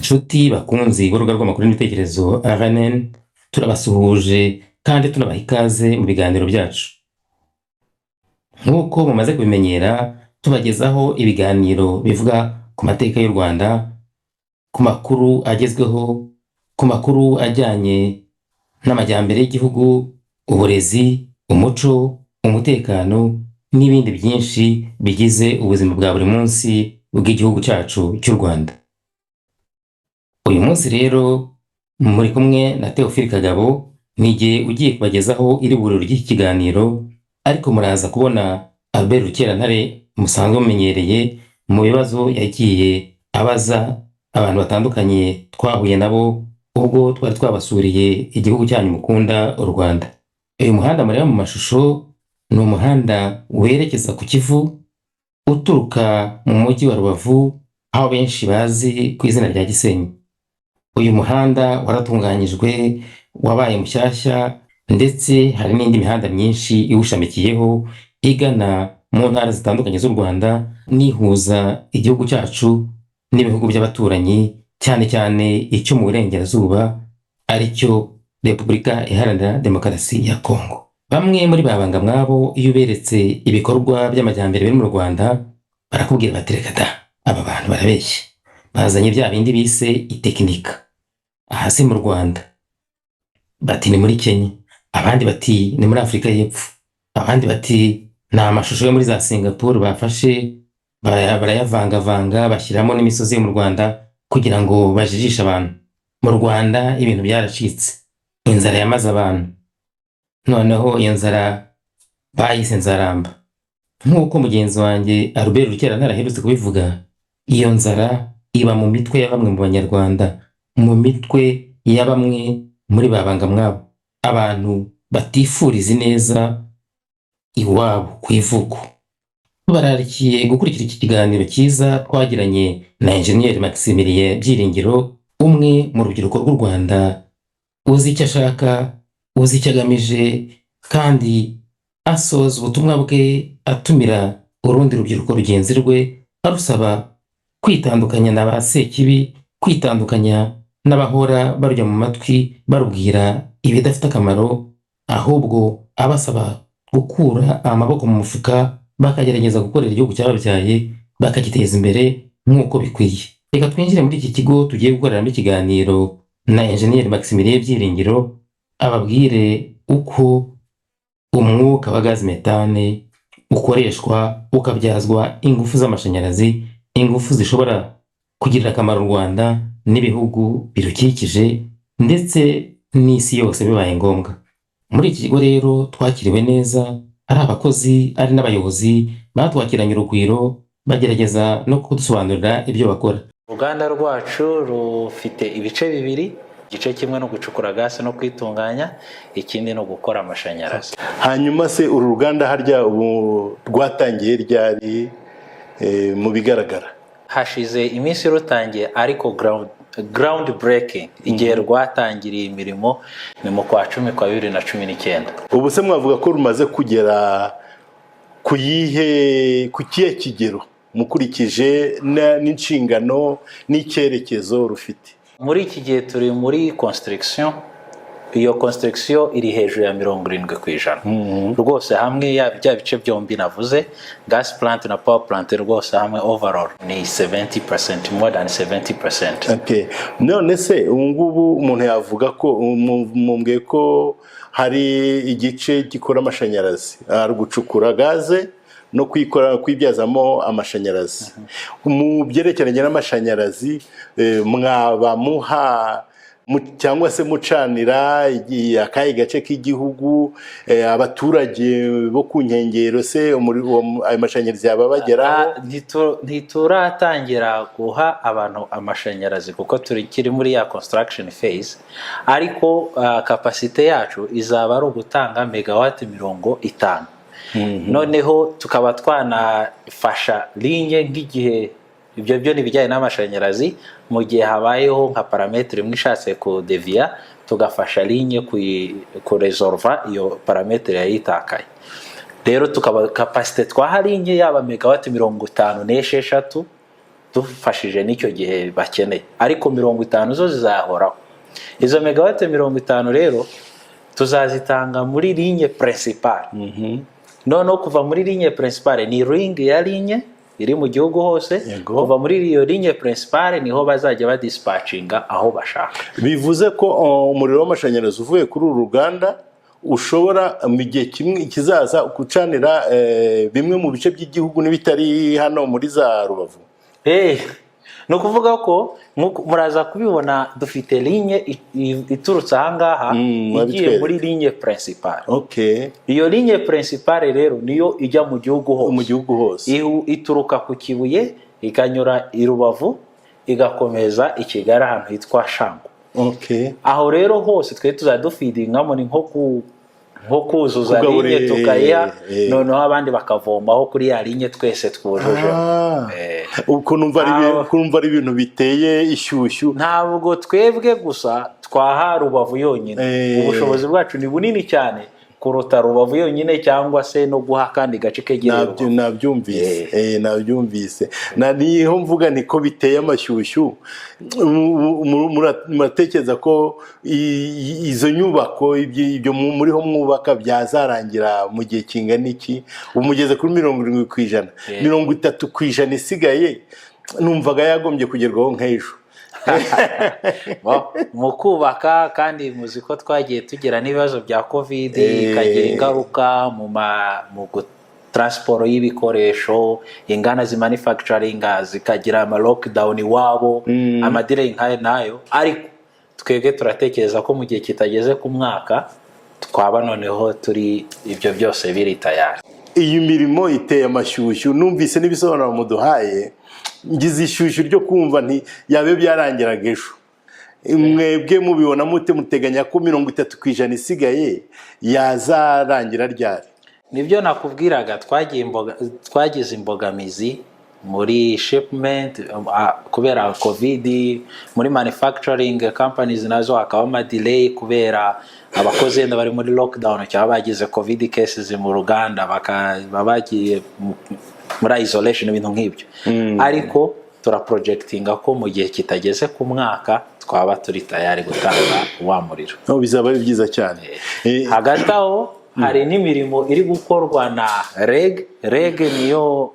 Nshuti bakunzi b'urubuga rw'amakuru n'ibitekerezo RNN, turabasuhuje kandi tunabaha ikaze mu biganiro byacu. Nk'uko mumaze kubimenyera, tubagezaho ibiganiro bivuga ku mateka y'u Rwanda, ku makuru agezweho, ku makuru ajyanye n'amajyambere y'igihugu, uburezi, umuco, umutekano n'ibindi byinshi bigize ubuzima bwa buri munsi bw'igihugu cyacu cy'u Rwanda. Uyu munsi rero muri kumwe na Theophile Kagabo, nijye ugiye kubagezaho iri buriro ry'iki kiganiro, ariko muraza kubona Albert Rukerantare musanzwe mumenyereye mu bibazo yagiye abaza abantu batandukanye twahuye nabo ubwo twari twabasuriye igihugu cyanyu mukunda u Rwanda. Uyu muhanda mureba mu mashusho ni umuhanda werekeza ku Kivu uturuka mu mujyi wa Rubavu, aho benshi bazi ku izina rya Gisenyi. Uyu muhanda waratunganyijwe, wabaye mushyashya, ndetse hari n'indi mihanda myinshi iwushamikiyeho igana mu ntara zitandukanye z'u Rwanda nihuza igihugu cyacu n'ibihugu by'abaturanyi, cyane cyane icyo mu burengerazuba ari cyo Repubulika Iharanira Demokarasi ya Kongo. Bamwe muri babanga mwabo iyo uberetse ibikorwa by'amajyambere biri mu Rwanda barakubwira bati reka da, aba bantu barabeshya, bazanye bya bindi bise itekinika. Aha si mu Rwanda, bati ni muri Kenya, abandi bati ni muri Afurika y'Epfo, abandi bati ni amashusho yo muri za Singapore bafashe barayavangavanga bashyiramo n'imisozi yo mu Rwanda kugira ngo bajijishe abantu. Mu Rwanda ibintu byaracitse, inzara yamaze abantu, noneho iyo nzara bayise nzaramba. Nk'uko mugenzi wanjye Albert Rukerantare aherutse kubivuga, iyo nzara iba mu mitwe ya bamwe mu Banyarwanda, mu mitwe ya bamwe muri babanga mwabo, abantu batifuriza neza iwabo ku ivuko. Bararikiye gukurikira iki kiganiro cyiza twagiranye na Engineer Maximilien Byiringiro, umwe mu rubyiruko rw'u Rwanda uzi icyo ashaka, uzi icyo agamije, kandi asoza ubutumwa bwe atumira urundi rubyiruko rugenzi rwe, arusaba kwitandukanya na ba sekibi, kwitandukanya n'abahora barya mu matwi barubwira ibidafite akamaro, ahubwo abasaba gukura amaboko mu mufuka bakagerageza gukorera igihugu cyababyaye bakagiteza imbere nk'uko bikwiye. Reka twinjire muri iki kigo tugiye gukoreramo ikiganiro na Engineer Maximilien Byiringiro, ababwire uko umwuka wa gazi metane ukoreshwa ukabyazwa ingufu z'amashanyarazi, ingufu zishobora kugirira akamaro u Rwanda n'ibihugu birukikije ndetse n'isi yose bibaye ngombwa. Muri iki kigo rero twakiriwe neza, ari abakozi ari n'abayobozi batwakiranye urugwiro, bagerageza no kudusobanurira ibyo bakora. Uruganda rwacu rufite ibice bibiri, igice kimwe no gucukura gasi no kwitunganya, ikindi no gukora amashanyarazi. Hanyuma se uru ruganda harya ubu rwatangiye ryari mu bigaragara? Hashize iminsi rutangiye, ariko ground breaking igihe rwatangiriye imirimo ni mu kwa 10 kwa 2019. Ubu se mwavuga ko rumaze kugera ku kihe kigero mukurikije n'inshingano n'icyerekezo rufite? Muri iki gihe turi muri construction. Iyo construction iri hejuru ya 70%. Rwose hamwe bya bice byombi navuze, gas plant na power plant, rwose hamwe overall ni 70%, more than 70%. Okay. None se ngubu umuntu yavuga ko mumbwiye ko hari igice gikora amashanyarazi, ari gucukura gaze no kwibyazamo amashanyarazi. Mu byerekeranye n'amashanyarazi mwaba muha cyangwa se mucanira akahe gace k'igihugu, abaturage bo ku nkengero se ayo mashanyarazi yaba bageraho? Ntituratangira guha abantu amashanyarazi kuko kiri muri ya construction phase, ariko capacity yacu izaba ari ugutanga megawati 50. Noneho tukaba twanafasha linye nk'igihe ibyo byo nibijyanye n'amashanyarazi, mu gihe habayeho nka parametre imwe ishatse ku devia, tugafasha linye ku resolva iyo parametre yayitakaye. Rero tukaba capacity twaha linye yaba megawati 56 dufashije n'icyo gihe bakeneye, ariko 50 zo zizahoraho. Izo megawate 50 rero tuzazitanga muri ligne principale. Noneho kuva muri ligne principale ni ring ya ligne iri mu gihugu hose, kuva muri iyo ligne principale niho bazajya badispatchinga aho bashaka. Bivuze ko umuriro w'amashanyarazi uvuye kuri uru ruganda ushobora mu gihe kimwe kizaza gucanira bimwe mu bice by'igihugu n'ibitari hano muri za Rubavu. No kuvuga ko muraza kubibona dufite ligne iturutse ahangaha igiye muri ligne principale. Iyo ligne principale rero niyo ijya mu gihugu hose. Ituruka ku Kibuye ikanyura i Rubavu igakomeza i Kigali ahantu hitwa Shango. Aho rero hose twe tuzadufidingamo ni nko kuzuza ligne tukayiha, noneho abandi bakavomaho kuri ya ligne twese twujuje. Uko numva ari ibintu biteye ishyushyu. Ntabwo twebwe gusa twaha Rubavu yonyine, ubushobozi bwacu ni bunini cyane kuruta Rubavu yonyine cyangwa se no guha kandi gace kegereye. Nabyumvise niho mvuga niko biteye amashyushyu. Muratekereza ko izo nyubako ibyo muriho mwubaka byazarangira mu gihe kingana iki? Umugeze kuri 70%, 30% isigaye numvaga yagombye kugerwaho nk'ejo. Mu kubaka kandi muzi ko twagiye tugira n'ibibazo bya covid, ikagira ingaruka mu transport y'ibikoresho, ingana manufacturing zikagira ama lockdown iwabo, amadelay nk'ayo nayo. Ariko twebwe turatekereza ko mu gihe kitageze ku mwaka twaba noneho turi ibyo byose biri tayari. Iyi mirimo iteye amashyushyu, numvise n'ibisobanuro muduhaye, ngize ishyushyu ryo kumva nti yabe byarangiraga ejo. Mwebwe mubibona mute? Muteganya ko 30% isigaye yazarangira ryari? Nibyo nakubwiraga, twagize imbogamizi muri shipment kubera covid, muri manufacturing companies nazo hakaba ama delay kubera abakozi enda bari muri lockdown cyangwa bagize covid cases mu ruganda babagiye muri isolation ibintu nk'ibyo. Ariko turaprojectinga ko mu gihe kitageze ku mwaka twaba turi tayari gutanga wa muriro. Bizaba ari byiza cyane. Hagati aho hari n'imirimo iri gukorwa na REG niyo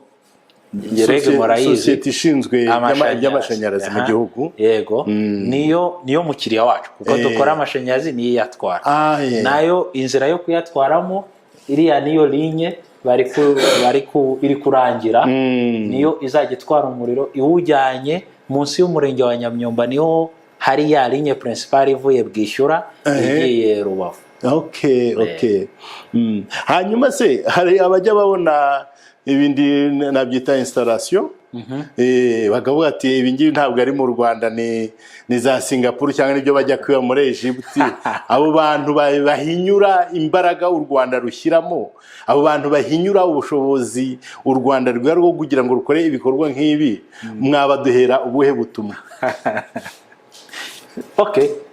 sosiyete ishinzwe y'amashanyarazi mu gihugu. Yego, niyo mukiriya wacu kuko dukora amashanyarazi niyo yatwara. Nayo inzira yo kuyatwaramo iriya niyo ligne iri kurangira, niyo izajya itwara umuriro iwujyanye munsi y'umurenge wa Nyamyumba, niho hari ya ligne principale ivuye Bwishyura igiye Rubavu. Hanyuma se hari abajya babona ibindi nabyita installation, bakavuga ati ibi ngibi ntabwo ari mu Rwanda, ni za Singapore cyangwa nibyo bajya kwiba muri Egypt. Abo bantu bahinyura imbaraga u Rwanda rushyiramo, abo bantu bahinyura ubushobozi u Rwanda rwo kugira ngo rukore ibikorwa nk'ibi, mwabaduhera ubuhe butumwa?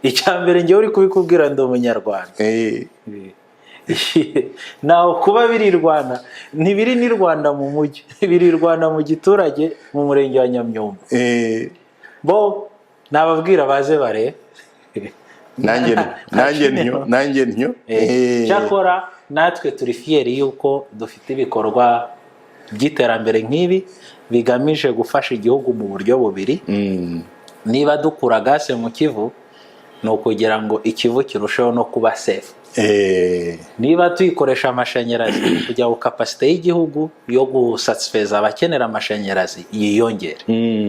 Icyambere ngiye uri kubikubwira ndi umunyarwanda. Naho kuba biri Rwanda ntibiri ni Rwanda mu mujyi, biri Rwanda mu giturage mu murenge wa Nyamyumba. Bo nababwira baze bare nanjye ntyo. Cyakora natwe turi fieri yuko dufite ibikorwa by'iterambere nk'ibi bigamije gufasha igihugu mu buryo bubiri. Niba dukura gase mu Kivu no kugira ngo ikivu kirusheho no kuba safe. Niba tuyikoresha amashanyarazi kugira ngo capacity y'igihugu yo gusatisfeza abakenera amashanyarazi yiyongere,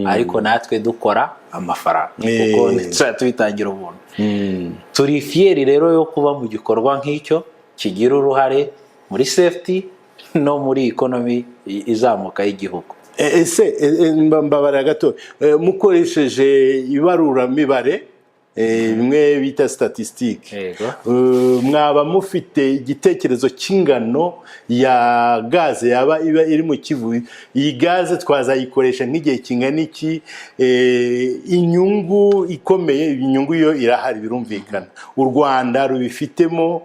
ariko natwe dukora amafaranga kuko tubitangira ubuntu. Turi fieri rero yo kuba mu gikorwa nk'icyo kigira uruhare muri safety no muri economy izamuka y'igihugu. Mbabara gato, mukoresheje ibaruramibare bimwe bita statistique, mwaba mufite igitekerezo cy'ingano ya gaze yaba iri mu Kivu? Iyi gaze twazayikoresha nk'igihe kingana iki? Inyungu ikomeye, inyungu yo irahari birumvikana. U Rwanda rubifitemo,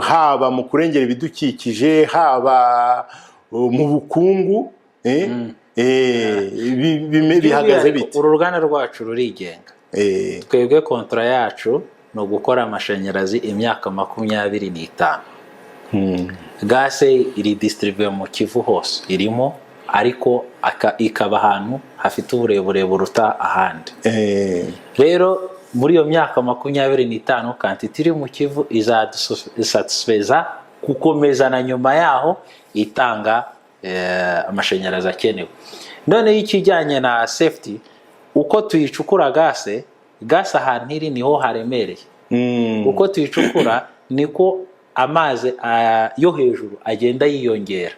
haba mu kurengera ibidukikije, haba mu bukungu. bihagaze bite? uru ruganda rwacu rurigenga. Twebwe kontra yacu ni ugukora amashanyarazi imyaka 25. Gase iri distribuye mu Kivu hose irimo, ariko ikaba ahantu hafite uburebure buruta ahandi. Rero muri iyo myaka 25 quantity iri mu Kivu izadusatisfeza gukomeza na nyuma yaho itanga amashanyarazi akenewe. None ikijyanye na safety, uko tuyicukura gase ahantu iri niho haremereye. Uko tuyicukura niko amazi yo hejuru agenda yiyongera.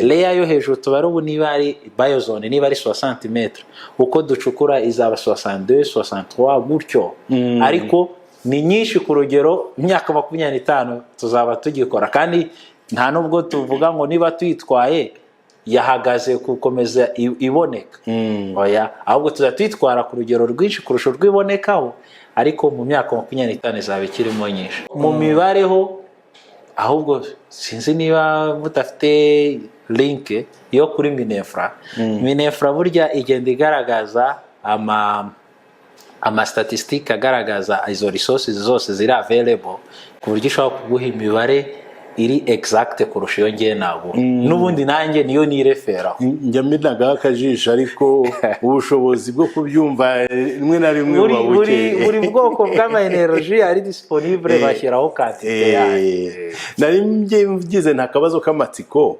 Layer yo hejuru tubara ubu niba ari biozone, niba ari 60 cm, uko ducukura izaba 62 63 gutyo. Ariko ni nyinshi ku rugero imyaka 25 tuzaba tugikora, kandi nta nubwo tuvuga ngo niba tuyitwaye yahagaze gukomeza iboneka. Oya, ahubwo tuzatwitwara ku rugero rwinshi kurusha rwibonekaho, ariko mu myaka 25 izaba ikirimo nyinshi. Mu mibareho ahubwo sinzi niba mutafite link yo kuri Minefra. Minefra burya igenda igaragaza ama statistic agaragaza izo resources zose ziri available, ku buryo ishobora kuguha imibare iri exact kurusha iyo ngiye nabo. N'ubundi nanjye niyo nireferaho. Njya minaga akajisho, ariko ubushobozi bwo kubyumva rimwe na rimwe buri bwoko bw'ama energy ari disponible bashyiraho quantité yayo. Nari mgize nta kabazo k'amatsiko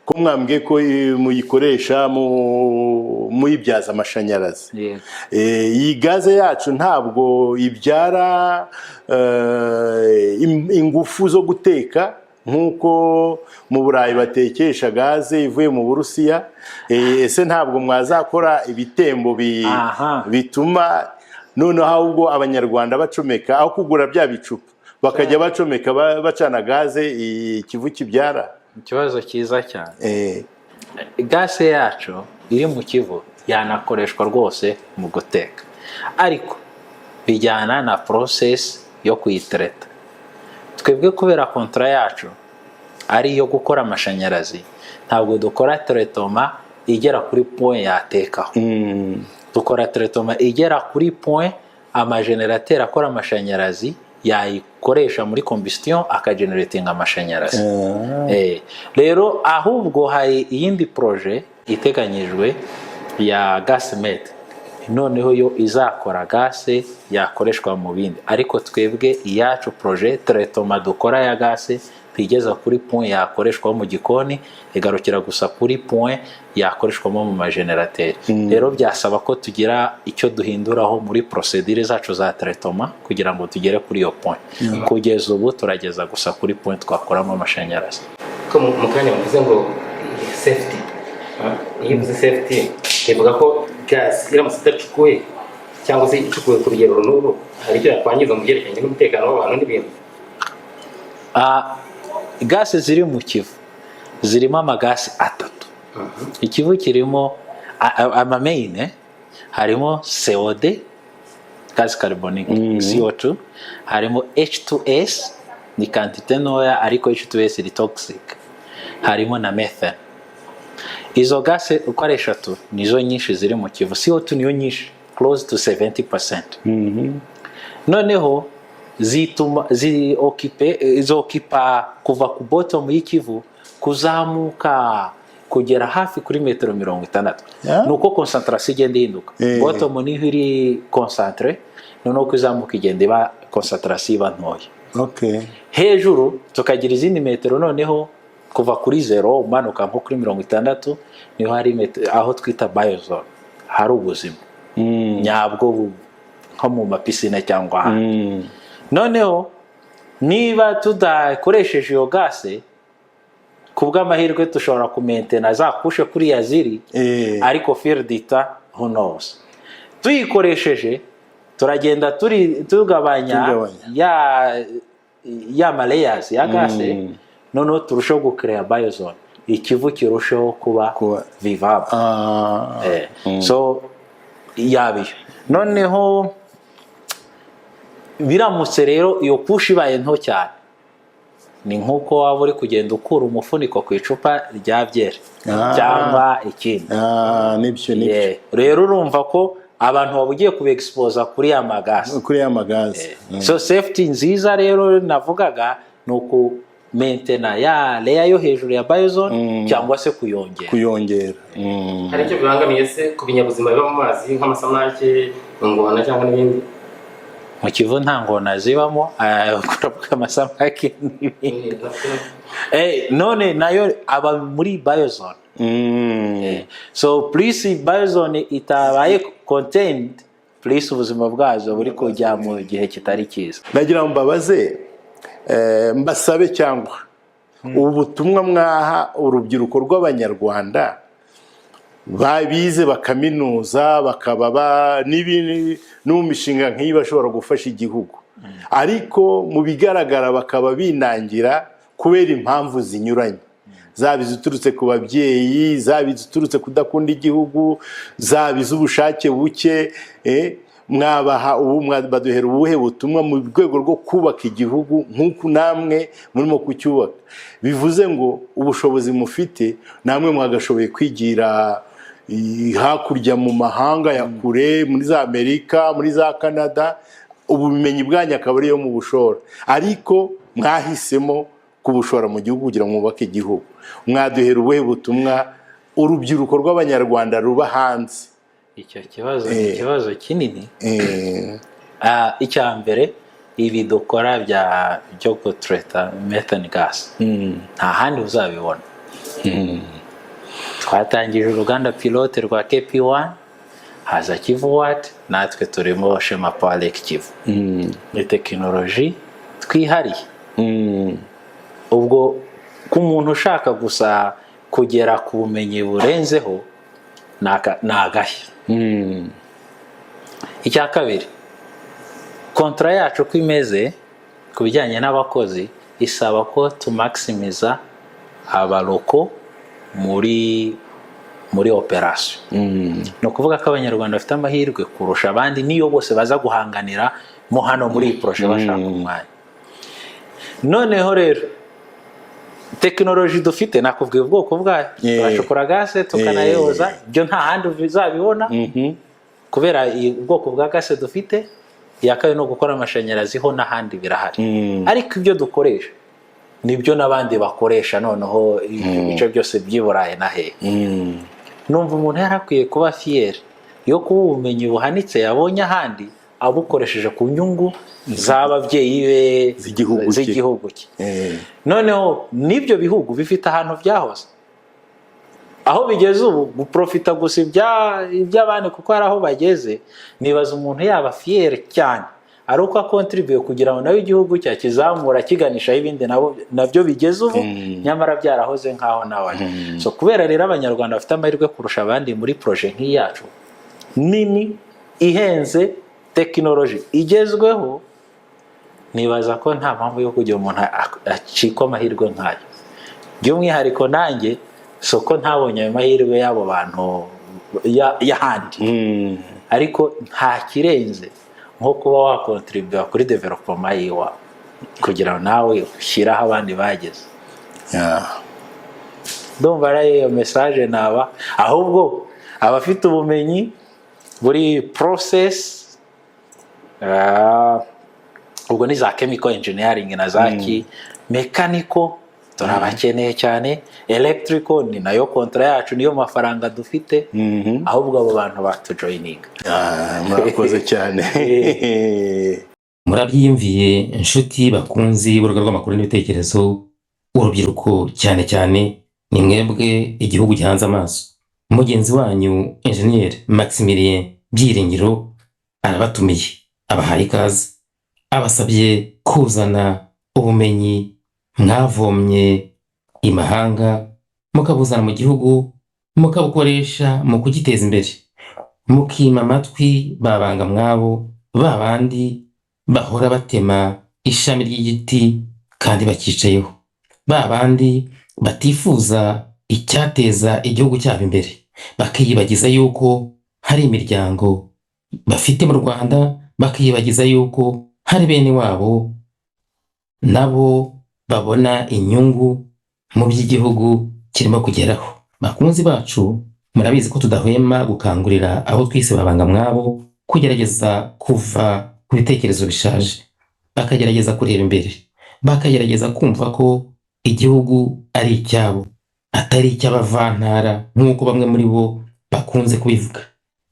ko mwambwiye ko muyikoresha muyibyaza amashanyarazi. Iyi gaze yacu ntabwo ibyara ingufu zo guteka nkuko mu Burayi batekesha gaze ivuye mu Burusiya. Ese ntabwo mwazakora ibitembo bituma noneho ahubwo abanyarwanda bacomeka, aho kugura bya bicupa bakajya bacomeka bacana gaze Kivu kibyara? Ikibazo cyiza cyane. Gaze yacu iri mu Kivu yanakoreshwa rwose mu guteka, ariko bijyana na process yo kuyitreta. Twebwe kubera kontra yacu ari iyo gukora amashanyarazi, ntabwo dukora traitement igera kuri point yatekaho. Dukora traitement igera kuri point amagenerateur akora amashanyarazi yayikoresha muri combustion akageneratinga amashanyarazi. Rero ahubwo hari iyindi projet iteganyijwe ya GasMed, noneho yo izakora gase yakoreshwa mu bindi, ariko twebwe iyacu projet traitement dukora ya gase twigeza kuri point yakoreshwa mu gikoni, igarukira gusa kuri point yakoreshwa mu magenerateur. Rero byasaba ko tugira icyo duhinduraho muri procedure zacu za traitement kugira ngo tugere kuri iyo point. Kugeza ubu turageza gusa kuri point twakoramo amashanyarazi. Ko mu kanya mvuze ngo safety, iyo mvuze safety ivuga ko gas iramutse idacukuwe cyangwa se icukuwe ku rugero runuru hari icyo yakwangiza mu byerekeranye n'umutekano w'abantu n'ibintu. Gase ziri mu Kivu zirimo amagasi atatu. Ikivu kirimo ama main, harimo CO2 gas carbonic, CO2, harimo H2S ni quantité ntoya ariko H2S iri toxic, harimo na methane. Izo gase uko ari eshatu nizo nyinshi ziri mu Kivu. CO2 niyo nyinshi, close to 70%. Noneho zokipa kuva ku bottom y'Ikivu kuzamuka kugera hafi kuri metero 60. Nuko concentration igenda ihinduka. Bottom niho iri concentré, noneho kuzamuka igenda iba concentration iba ntoya. Hejuru tukagira izindi metero, noneho kuva kuri 0 umanuka nko kuri 60 niho hari aho twita biozone, hari ubuzima nyabwo nko mu mapisine cyangwa ahandi. Noneho niba tudakoresheje iyo gase, kubw'amahirwe dushobora kumaintaina za kushe kuri yaziri, ariko field data who knows. Tuyikoresheje turagenda tugabanya ya layers ya gase, noneho turushaho gucrea biozone, Ikivu kirushaho kuba vivable. So yabiyo noneho biramutse rero iyo push ibaye nto cyane, ni nk'uko waba uri kugenda ukura umufuniko ku icupa rya byeri cyangwa ikindi. Nibyo rero urumva ko abantu babugiye kubexposa kuri ya magazi. So safety nziza rero navugaga ni uku maintain ya layer yo hejuru ya biozone cyangwa se kuyongera. Hari icyo bibangamiye se ku binyabuzima biba mu mazi nk'amasamake, ingona cyangwa n'ibindi? Mu Kivu nta ngona zibamo, kurabuka amasamake n'ibindi. None nayo aba muri biozone. So plus biozone itabaye contained, plus ubuzima bwazo buri kujya mu gihe kitari cyiza. Nagira ngo mbabaze, mbasabe cyangwa ubutumwa mwaha urubyiruko rw'Abanyarwanda babize bakaminuza bakaba n'ibindi no mu mishinga nk'iyi bashobora gufasha igihugu, ariko mu bigaragara bakaba binangira kubera impamvu zinyuranye, zaba iziturutse ku babyeyi, zaba iziturutse kudakunda igihugu, zaba iz'ubushake buke, mwabaha baduhera ubuhe butumwa mu rwego rwo kubaka igihugu nk'uko namwe murimo kucyubaka? Bivuze ngo ubushobozi mufite namwe mwagashoboye kwigira hakurya mu mahanga ya kure, muri za Amerika, muri za Canada, ubumenyi bwanyu akaba ariyo mu bushora, ariko mwahisemo kubushora mu gihugu kugira ngo mwubake igihugu. Mwaduhera ubuhe butumwa urubyiruko rw'Abanyarwanda ruba hanze? Icyo kibazo ni ikibazo kinini. Icya mbere, ibi dukora byo gutreta methane gas nta handi uzabibona. Twatangije uruganda pilote rwa KP1, haza Kivu Watt, natwe turimo Shema Power Lake Kivu. Ni tekinoloji twihariye. Ubwo ku muntu ushaka gusa kugera ku bumenyi burenzeho nagashya. Icya kabiri, kontra yacu uko imeze ku bijyanye n'abakozi isaba ko tumaximiza abaroko muri operation. No kuvuga ko Abanyarwanda bafite amahirwe kurusha abandi niyo bose baza guhanganira mo hano muri iyi projet bashaka umwanya. Noneho rero tekinoloji dufite nakubwiye ubwoko bwayo, turashokora gase tukanayoza, ibyo nta handi uzabibona kubera ubwoko bwa gase dufite. Yakaye no gukora amashanyarazi ho n'ahandi birahari, ariko ibyo dukoresha nibyo n'abandi bakoresha noneho ibice byose by'Iburayi na he. Numva umuntu yarakwiye kuba fier yo kuba ubumenyi buhanitse yabonye ahandi abukoresheje ku nyungu z'ababyeyi be z'igihugu cye. Noneho n'ibyo bihugu bifite ahantu byahoze, aho bigeze ubu guprofita gusa iby'abandi kuko hari aho bageze. Nibaza umuntu yaba fier cyane ari uko akontribuye kugira ngo nawe igihugu cya kizamura kiganisha ibindi nabyo bigeze ubu, nyamara byarahoze nkaho nawe. So kubera rero Abanyarwanda bafite amahirwe kurusha abandi muri projet nk'iyacu nini ihenze, tekinoloji igezweho, nibaza ko nta mpamvu yo kugira umuntu acika amahirwe nkayo. By'umwihariko nanjye soko ntabonye ayo mahirwe y'abo bantu y'ahandi, ariko nta kirenze nko kuba wakontribuye kuri development yiwa kugira ngo nawe ushyiraho abandi bageze. Ndumva ari iyo message naba, ahubwo abafite ubumenyi buri process, ubwo ni za chemical engineering na za mechanical turabakeneye cyane, electrical ni nayo kontra yacu niyo mafaranga dufite, ahubwo abo bantu batujoining. Murakoze cyane. Murabyiyumviye inshuti bakunzi b'urubuga rw'amakuru n'ibitekerezo, urubyiruko cyane cyane ni mwebwe igihugu gihanze amaso. Mugenzi wanyu Engineer Maximilien Byiringiro arabatumiye, abahaye ikaze, abasabye kuzana ubumenyi mwavomye imahanga mukabuzana mu gihugu, mukabukoresha mu kugiteza imbere, mukima amatwi babanga mwabo babandi bahora batema ishami ry'igiti kandi bakicayeho, babandi batifuza icyateza igihugu cyabo imbere, bakiyibagiza yuko hari imiryango bafite mu Rwanda, bakiyibagiza yuko hari bene wabo nabo babona inyungu mu by'igihugu kirimo kugeraho. Bakunzi bacu, murabizi ko tudahwema gukangurira abo twise babanga mwabo kugerageza kuva ku bitekerezo bishaje, bakagerageza kureba imbere, bakagerageza kumva ko igihugu ari icyabo, atari icy'abavantara nk'uko bamwe muri bo bakunze kubivuga.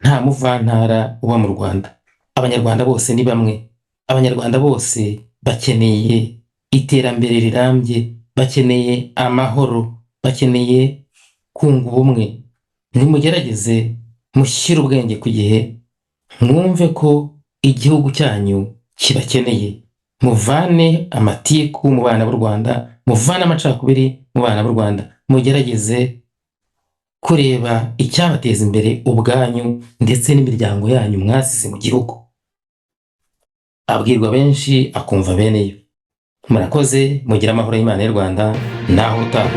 Nta muvantara uba mu Rwanda. Abanyarwanda bose ni bamwe. Abanyarwanda bose bakeneye iterambere rirambye, bakeneye amahoro, bakeneye kunga ubumwe. Nimugerageze mushyire ubwenge ku gihe, mwumve ko igihugu cyanyu kibakeneye. Muvane amatiku mu bana b'u Rwanda, muvane amacakubiri mu bana b'u Rwanda, mugerageze kureba icyabateza imbere ubwanyu ndetse n'imiryango yanyu mwasize mu gihugu. Abwirwa benshi akumva bene yo. Murakoze, mugire amahoro y'Imana y'u Rwanda, naho utaha.